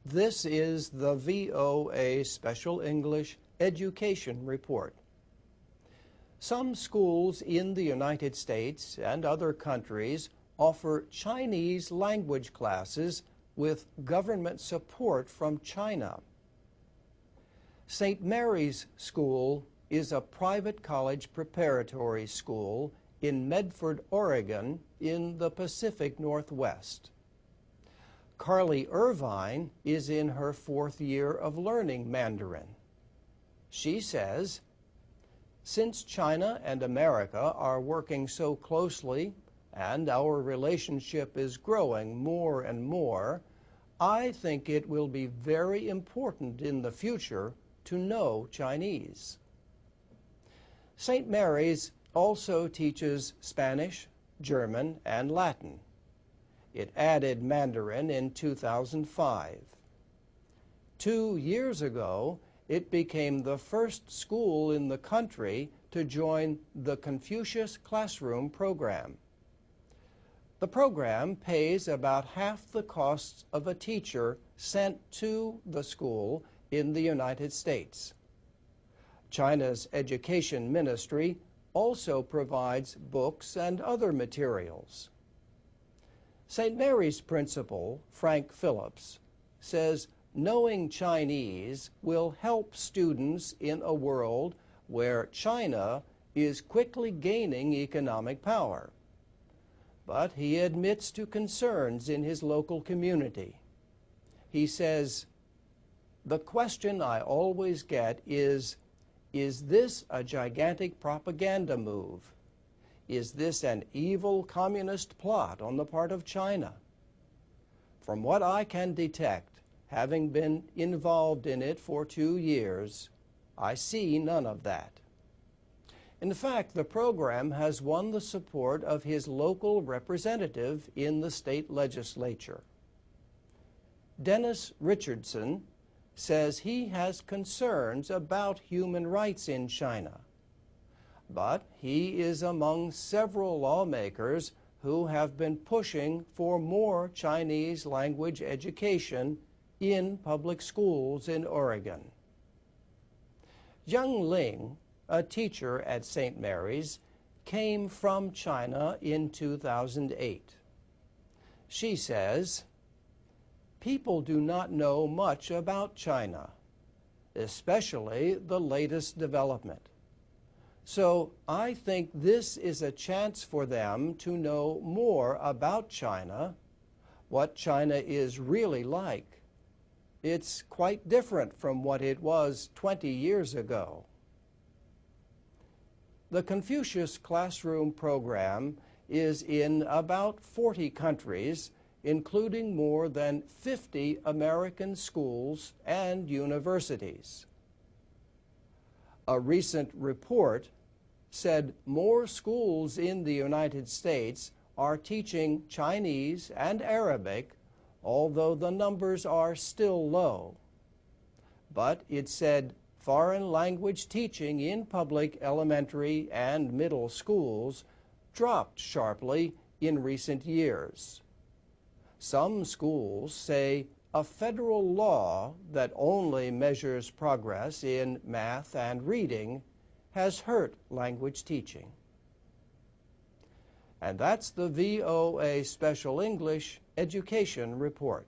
This is the VOA Special English Education Report. Some schools in the United States and other countries offer Chinese language classes with government support from China. St. Mary's School is a private college preparatory school in Medford, Oregon, in the Pacific Northwest. Carly Irvine is in her 4th year of learning Mandarin. She says, "Since China and America are working so closely and our relationship is growing more and more, I think it will be very important in the future to know Chinese." St. Mary's also teaches Spanish, German, and Latin. It added Mandarin in 2005. 2 years ago, it became the first school in the country to join the Confucius Classroom program. The program pays about half the costs of a teacher sent to the school in the United States. China's education ministry also provides books and other materials. St. Mary's principal, Frank Phillips, says knowing Chinese will help students in a world where China is quickly gaining economic power. But he admits to concerns in his local community. He says, "The question I always get is this a gigantic propaganda move? Is this an evil communist plot on the part of China? From what I can detect, having been involved in it for 2 years, I see none of that." In fact, the program has won the support of his local representative in the state legislature. Dennis Richardson says he has concerns about human rights in China, but he is among several lawmakers who have been pushing for more Chinese language education in public schools in Oregon. Young Ling, a teacher at St. Mary's, came from China in 2008. She says, "People do not know much about China, especially the latest development. So I think this is a chance for them to know more about China, what China is really like. It's quite different from what it was 20 years ago." The Confucius Classroom program is in about 40 countries, including more than 50 American schools and universities. A recent report said more schools in the United States are teaching Chinese and Arabic, although the numbers are still low. But it said foreign language teaching in public elementary and middle schools dropped sharply in recent years. Some schools say a federal law that only measures progress in math and reading has hurt language teaching. And that's the VOA Special English Education Report.